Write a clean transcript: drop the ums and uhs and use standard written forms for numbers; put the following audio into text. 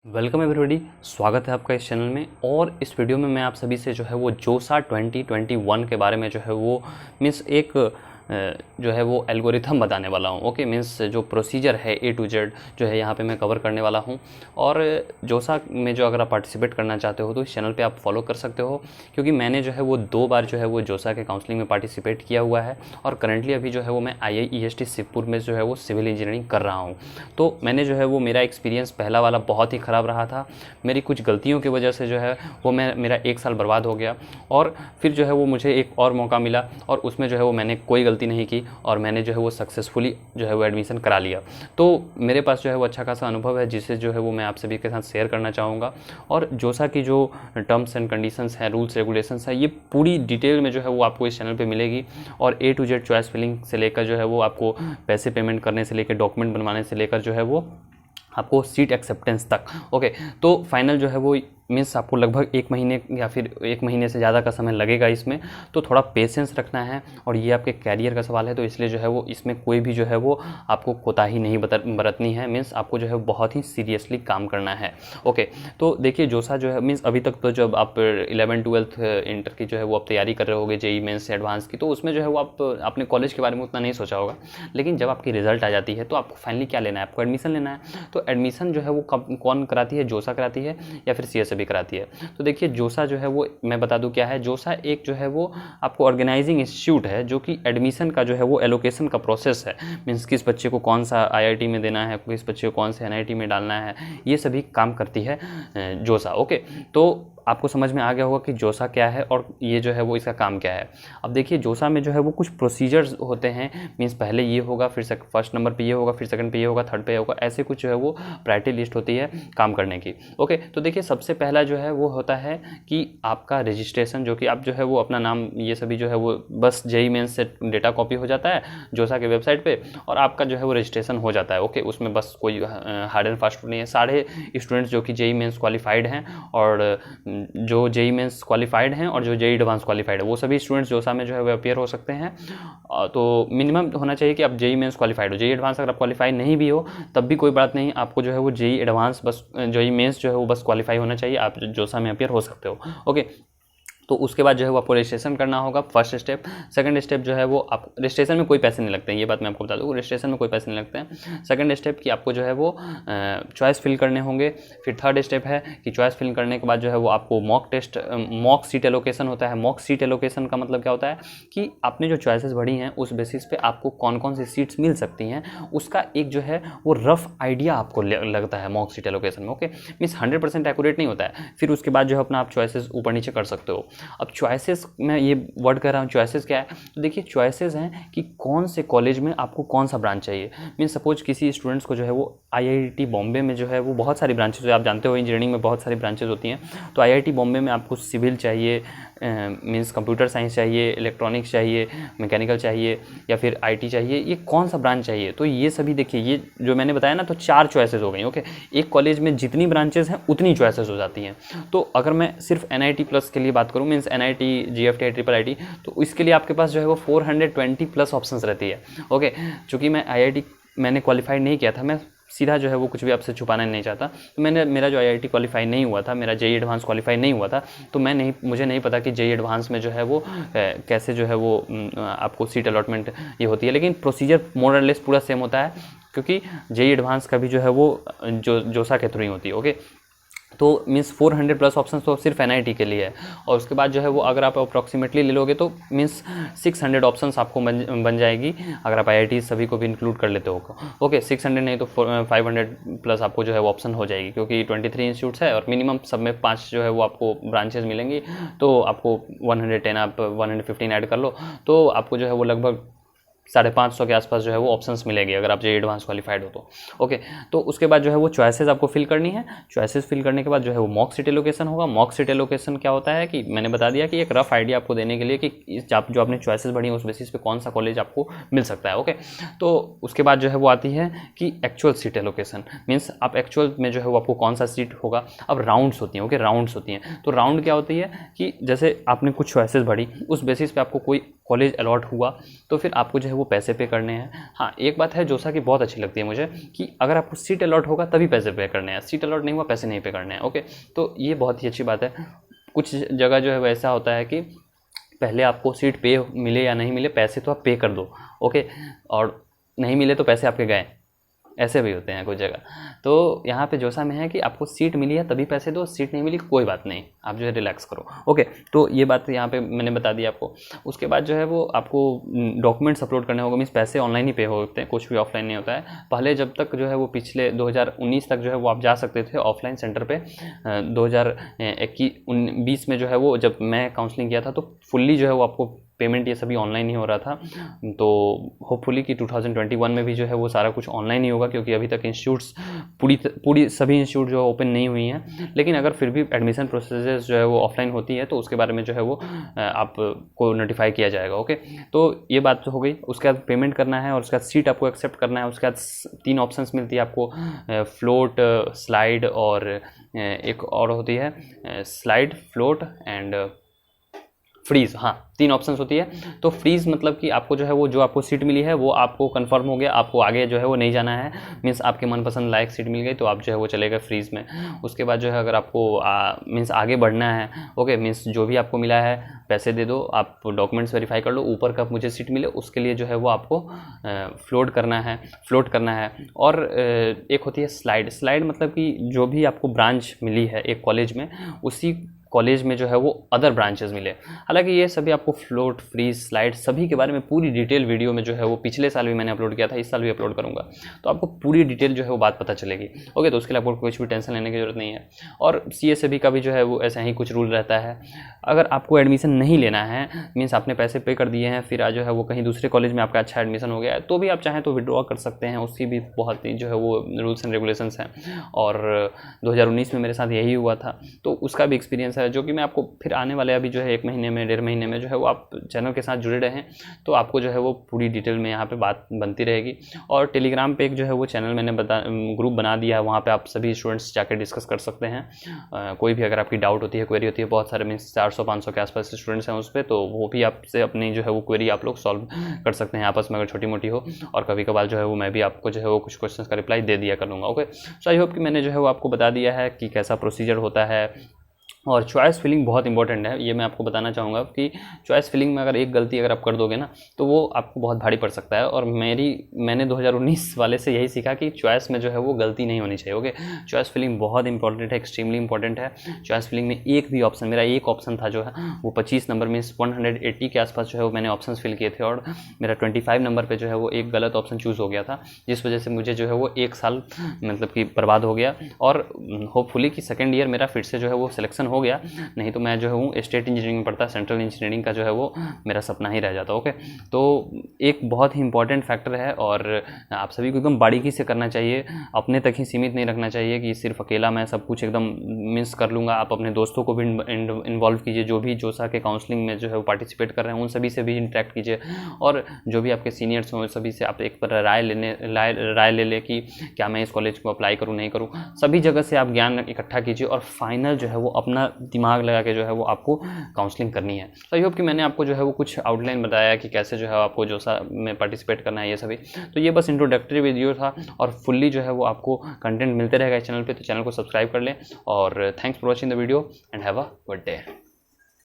Welcome everybody, स्वागत है आपका इस चैनल में। और इस वीडियो में मैं आप सभी से जो है वो जोसा 2021 के बारे में जो है वो मीन्स एक जो है वो एल्गोरिथम बताने वाला हूँ। ओके, मीन्स जो प्रोसीजर है A to Z जो है यहाँ पे मैं कवर करने वाला हूँ। और जोसा में जो अगर आप पार्टिसिपेट करना चाहते हो तो इस चैनल पे आप फॉलो कर सकते हो, क्योंकि मैंने जो है वो 2 बार जो है वो जोसा के काउंसलिंग में पार्टिसिपेट किया हुआ है। और करंटली अभी जो है वो मैं IIEST शिवपुर में जो है वो सिविल इंजीनियरिंग कर रहा हूँ। तो मैंने जो है वो मेरा एक्सपीरियंस पहला वाला बहुत ही ख़राब रहा था। मेरी कुछ गलतियों की वजह से जो है वो मेरा 1 साल बर्बाद हो गया। और फिर जो है वो मुझे एक और मौका मिला और उसमें जो है वो मैंने कोई गलती नहीं की और मैंने जो है वो सक्सेसफुली जो है वो एडमिशन करा लिया। तो मेरे पास जो है वो अच्छा खासा अनुभव है, जिससे जो है वो मैं आप सभी के साथ शेयर करना चाहूँगा। और जोसा की जो टर्म्स एंड कंडीशंस हैं, रूल्स रेगुलेशंस हैं, ये पूरी डिटेल में जो है वो आपको इस चैनल पे मिलेगी। और A to Z choice filling से लेकर जो है वो आपको पैसे पेमेंट करने से लेकर डॉक्यूमेंट बनवाने से लेकर जो है वो आपको सीट एक्सेप्टेंस तक। ओके, तो फाइनल जो है वो मीन्स आपको लगभग 1 महीने या फिर 1 महीने से ज़्यादा का समय लगेगा इसमें। तो थोड़ा पेशेंस रखना है और ये आपके कैरियर का सवाल है, तो इसलिए जो है वो इसमें कोई भी जो है वो आपको कोताही नहीं बरतनी है। मीन्स आपको जो है बहुत ही सीरियसली काम करना है। ओके, तो देखिए जोसा जो है मीन्स अभी तक तो जब आप 11th 12th इंटर की जो है वो आप तैयारी कर रहे होगे JEE मेंस से एडवांस की, तो उसमें जो है वो आप अपने कॉलेज के बारे में उतना नहीं सोचा होगा। लेकिन जब आपकी रिजल्ट आ जाती है तो आपको फाइनली क्या लेना है, आपको एडमिशन लेना है। तो एडमिशन जो है वो कौन कराती है, जोसा कराती है या फिर CSAB कराती है। तो देखिए जोसा जो है वो मैं बता दूं क्या है। जोसा एक जो है वो आपको ऑर्गेनाइजिंग इंस्टीट्यूट है जो कि एडमिशन का जो है वो एलोकेशन का प्रोसेस है। मीन्स किस बच्चे को कौन सा IIT में देना है, किस बच्चे को कौन से NIT में डालना है, ये सभी काम करती है जोसा। ओके, तो आपको समझ में आ गया होगा कि जोसा क्या है और ये जो है वो इसका काम क्या है। अब देखिए जोसा में जो है वो कुछ प्रोसीजर्स होते हैं। मीन्स पहले ये होगा, फिर फर्स्ट नंबर पे ये होगा, फिर सेकंड पे ये होगा, थर्ड पे होगा, ऐसे कुछ जो है वो प्रायोरिटी लिस्ट होती है काम करने की। ओके, तो देखिए सबसे पहला जो है वो होता है कि आपका रजिस्ट्रेशन, जो कि आप जो है वो अपना नाम ये सभी जो है वो बस JEE मेंस से डेटा कॉपी हो जाता है जोसा के वेबसाइट पे और आपका जो है वो रजिस्ट्रेशन हो जाता है। ओके, उसमें बस कोई हार्ड एंड फास्ट नहीं है। सारे स्टूडेंट्स जो कि JEE मेंस क्वालिफाइड हैं और जो JEE मेंस क्वालिफाइड हैं और जो JEE एडवांस क्वालिफाइड है, वो सभी स्टूडेंट्स जोसा में जो है वो अपीयर हो सकते हैं। तो मिनिमम होना चाहिए कि आप JEE मेंस क्वालिफाइड हो। JEE एडवांस अगर आप क्वालिफाई नहीं भी हो तब भी कोई बात नहीं, आपको जो है वो JEE एडवांस बस JEE मेंस जो है वो बस क्वालिफाई होना चाहिए, आप जोसा में अपीयर हो सकते हो। ओके, तो उसके बाद जो है वो आपको रजिस्ट्रेशन करना होगा, फर्स्ट स्टेप। सेकंड स्टेप जो है वो आप रजिस्ट्रेशन में कोई पैसे नहीं लगते हैं, ये बात मैं आपको बता दूँ, रजिस्ट्रेशन में कोई पैसे नहीं लगते हैं। सेकंड स्टेप कि आपको जो है वो चॉइस फिल करने होंगे। फिर थर्ड स्टेप है कि चॉइस फिल करने के बाद जो है वो आपको मॉक सीट एलोकेशन होता है। मॉक सीट एलोकेशन का मतलब क्या होता है कि आपने जो चॉइसेस भरी हैं उस बेसिस पे आपको कौन कौन सी सीट्स मिल सकती हैं, उसका एक जो है वो रफ आइडिया आपको लगता है मॉक सीट एलोकेशन में। ओके, मीन्स 100% एक्यूरेट नहीं होता है। फिर उसके बाद जो है अपना आप चॉइसेस ऊपर नीचे कर सकते हो। अब चॉइसेस, मैं ये वर्ड कर रहा हूँ, चॉइसेस क्या है, तो देखिए चॉइसेस हैं कि कौन से कॉलेज में आपको कौन सा ब्रांच चाहिए। मीन सपोज किसी स्टूडेंट्स को जो है वो IIT बॉम्बे में जो है वो बहुत सारी ब्रांचेज है, आप जानते हो इंजीनियरिंग में बहुत सारी ब्रांचेज होती हैं। तो IIT बॉम्बे में आपको सिविल चाहिए, मीन्स कंप्यूटर साइंस चाहिए, इलेक्ट्रॉनिक्स चाहिए, मैकेनिकल चाहिए या फिर IT चाहिए, ये कौन सा ब्रांच चाहिए। तो ये सभी देखिए, ये जो मैंने बताया ना, तो 4 चॉइसेस हो गई। ओके, एक कॉलेज में जितनी ब्रांचेस हैं उतनी चॉइसेस हो जाती हैं। तो अगर मैं सिर्फ NIT प्लस के लिए बात करूँ, मीन्स NIT GFT IIIT, तो इसके लिए आपके पास जो है वो 420 प्लस ऑप्शंस रहती है। ओके, चूँकि मैं IIT मैंने क्वालिफाई नहीं किया था, मैं सीधा जो है वो कुछ भी आपसे छुपाना नहीं चाहता, तो मेरा जो IIT क्वालिफाई नहीं हुआ था, मेरा JEE एडवांस क्वालिफाई नहीं हुआ था, तो मुझे नहीं पता कि JEE एडवांस में जो है वो कैसे जो है वो आपको सीट अलॉटमेंट ये होती है। लेकिन प्रोसीजर मोर और लेस पूरा सेम होता है, क्योंकि JEE एडवांस का भी जो है वो जोसा के थ्रू ही होती है। ओके, तो मीन्स 400 प्लस ऑप्शन तो सिर्फ NIT के लिए है। और उसके बाद जो है वो अगर आप अप्रॉक्सीमेटली ले लोगे तो मीन्स 600 ऑप्शंस आपको बन जाएगी, अगर आप IIT सभी को भी इंक्लूड कर लेते हो। ओके, 600 नहीं तो 500 प्लस आपको जो है वो ऑप्शन हो जाएगी, क्योंकि 23 इंस्टीट्यूट्स है और मिनिमम सब में 5 जो है वो आपको ब्रांचेज मिलेंगी। तो आपको 110 आप 115 ऐड कर लो, तो आपको जो है वो लगभग 550 के आसपास जो है वो ऑप्शंस मिलेगी अगर आप JEE एडवांस क्वालिफाइड हो तो। ओके, तो उसके बाद जो है वो चॉइसेस आपको फिल करनी है। चॉइसेस फिल करने के बाद जो है वो मॉक सीट एलोकेशन होगा। मॉक सीट एलोकेशन क्या होता है कि मैंने बता दिया कि एक रफ आइडिया आपको देने के लिए कि जो आपने चॉइसेस बढ़ी है उस बेसिस पे कौन सा कॉलेज आपको मिल सकता है। ओके, तो उसके बाद जो है वो आती है कि एक्चुअल सीट एलोकेशन, मीन्स आप एक्चुअल में जो है वो आपको कौन सा सीट होगा। अब राउंड्स होती हैं। ओके, राउंड्स होती हैं। तो राउंड क्या होती है कि जैसे आपने कुछ चॉइसेस बढ़ी, उस बेसिस पे आपको कॉलेज अलॉट हुआ तो फिर आपको जो है वो पैसे पे करने हैं। हाँ, एक बात है जोसा की बहुत अच्छी लगती है मुझे कि अगर आपको सीट अलॉट होगा तभी पैसे पे करने हैं, सीट अलॉट नहीं हुआ पैसे नहीं पे करने हैं। ओके, तो ये बहुत ही अच्छी बात है। कुछ जगह जो है वैसा होता है कि पहले आपको सीट पे मिले या नहीं मिले, पैसे तो आप पे कर दो, ओके, और नहीं मिले तो पैसे आपके गए, ऐसे भी होते हैं कुछ जगह। तो यहाँ पे जोसा में है कि आपको सीट मिली है तभी पैसे दो, सीट नहीं मिली कोई बात नहीं, आप जो है रिलैक्स करो। ओके, तो ये बात यहाँ पे मैंने बता दी आपको। उसके बाद जो है वो आपको डॉक्यूमेंट्स अपलोड करने होगा, मीन्स पैसे ऑनलाइन ही पे होते हैं, कुछ भी ऑफलाइन नहीं होता है। पहले जब तक जो है वो पिछले 2019 तक जो है वो आप जा सकते थे ऑफलाइन सेंटर पे। 2020 में जो है वो जब मैं काउंसलिंग किया था तो फुल्ली जो है वो आपको पेमेंट ये सभी ऑनलाइन ही हो रहा था। तो होपफुली कि 2021 में भी जो है वो सारा कुछ ऑनलाइन ही होगा, क्योंकि अभी तक इंस्टीट्यूट्स पूरी सभी इंस्टीट्यूट जो है ओपन नहीं हुई हैं। लेकिन अगर फिर भी एडमिशन प्रोसेस जो है वो ऑफलाइन होती है तो उसके बारे में जो है वो आपको नोटिफाई किया जाएगा। ओके, तो ये बात तो हो गई। उसके बाद पेमेंट करना है और उसके बाद सीट आपको एक्सेप्ट करना है। उसके बाद 3 ऑप्शंस मिलती है आपको, फ्लोट, स्लाइड और एक और होती है स्लाइड, फ्लोट एंड फ्रीज। हाँ, 3 ऑप्शंस होती है। तो फ्रीज मतलब कि आपको जो है वो जो आपको सीट मिली है वो आपको कंफर्म हो गया, आपको आगे जो है वो नहीं जाना है, मीन्स आपके मनपसंद लायक सीट मिल गई तो आप जो है वो चले गए फ्रीज में। उसके बाद जो है अगर आपको मीन्स आगे बढ़ना है, ओके, मीन्स जो भी आपको मिला है पैसे दे दो, आप डॉक्यूमेंट्स वेरीफाई कर लो, ऊपर का मुझे सीट मिले, उसके लिए जो है वो आपको फ्लोट करना है। और एक होती है स्लाइड मतलब कि जो भी आपको ब्रांच मिली है एक कॉलेज में, उसी कॉलेज में जो है वो अदर ब्रांचेस मिले। हालांकि ये सभी आपको फ्लोट, फ्रीज, स्लाइड सभी के बारे में पूरी डिटेल वीडियो में जो है वो पिछले साल भी मैंने अपलोड किया था, इस साल भी अपलोड करूंगा, तो आपको पूरी डिटेल जो है वो बात पता चलेगी। ओके, तो उसके लिए आपको कुछ भी टेंशन लेने की जरूरत नहीं है। और CSAB का भी जो है वो ऐसा ही कुछ रूल रहता है। अगर आपको एडमिशन नहीं लेना है, मीन्स आपने पैसे पे कर दिए हैं, फिर आज जो है वो कहीं दूसरे कॉलेज में आपका अच्छा एडमिशन हो गया है, तो भी आप चाहें तो विड्रॉ कर सकते हैं, उसकी भी बहुत ही जो है वो रूल्स एंड रेगुलेशंस हैं। और 2019 में मेरे साथ यही हुआ था, तो उसका भी एक्सपीरियंस है जो कि मैं आपको फिर आने वाले अभी जो है 1 महीने में, 1.5 महीने में जो है वो आप चैनल के साथ जुड़े रहें तो आपको जो है वो पूरी डिटेल में यहाँ पे बात बनती रहेगी। और टेलीग्राम पे एक जो है वो चैनल मैंने ग्रुप बना दिया है, वहाँ पे आप सभी स्टूडेंट्स जाकर डिस्कस कर सकते हैं। कोई भी अगर आपकी डाउट होती है, क्वेरी होती है, बहुत सारे मीन्स 400-500 के आसपास स्टूडेंट्स हैं उस पर, तो वो भी आपसे अपनी जो है वो क्वेरी आप लोग सॉल्व कर सकते हैं आपस में, अगर छोटी मोटी हो। और कभी कभार जो है वो मैं भी आपको जो है वो कुछ क्वेश्चन का रिप्लाई दे दिया करूँगा। ओके, सो आई होप कि मैंने जो है वो आपको बता दिया है कि कैसा प्रोसीजर होता है। और चॉइस फिलिंग बहुत इंपॉर्टेंट है, ये मैं आपको बताना चाहूँगा कि चॉइस फिलिंग में अगर एक गलती अगर आप कर दोगे ना तो वो आपको बहुत भारी पड़ सकता है। और मैंने 2019 वाले से यही सीखा कि चॉइस में जो है वो गलती नहीं होनी चाहिए। ओके, चॉइस फिलिंग बहुत इंपॉर्टेंट है, एक्सट्रीमली इंपॉर्टेंट है। चॉइस फिलिंग में एक भी ऑप्शन, मेरा एक ऑप्शन था जो है वो 25 नंबर मीन्स 180 के आसपास जो है वो मैंने ऑप्शन फिल किए थे, और मेरा 25 नंबर पर जो है वो एक गलत ऑप्शन चूज़ हो गया था, जिस वजह से मुझे जो है वो 1 साल मतलब कि बर्बाद हो गया। और होपफुली कि सेकेंड ईयर मेरा फिर से जो है वो सिलेक्शन हो गया, नहीं तो मैं जो हूँ स्टेट इंजीनियरिंग में पढ़ता, सेंट्रल इंजीनियरिंग का जो है वो मेरा सपना ही रह जाता। ओके, तो एक बहुत ही इंपॉर्टेंट फैक्टर है और आप सभी को एकदम बारीकी से करना चाहिए, अपने तक ही सीमित नहीं रखना चाहिए कि सिर्फ अकेला मैं सब कुछ एकदम मिस कर लूँगा। आप अपने दोस्तों को भी इन्वॉल्व कीजिए, जो भी जोसा के काउंसलिंग में जो है वो पार्टिसिपेट कर रहे हैं उन सभी से भी इंटरेक्ट कीजिए, और जो भी आपके सीनियर्स हों सभी से आप एक बार राय ले ले कि क्या मैं इस कॉलेज को अप्लाई करूँ नहीं करूँ। सभी जगह से आप ज्ञान इकट्ठा कीजिए और फाइनल जो है वो अपना दिमाग लगा के जो है वो आपको काउंसलिंग करनी है। तो आई होप कि मैंने आपको जो है वो कुछ आउटलाइन बताया कि कैसे जो है आपको जोसा में पार्टिसिपेट करना है ये सभी। तो ये बस इंट्रोडक्टरी वीडियो था और फुल्ली जो है वो आपको कंटेंट मिलते रहेगा इस चैनल पे, तो चैनल को सब्सक्राइब कर लें। और thanks for watching the video and have a good day.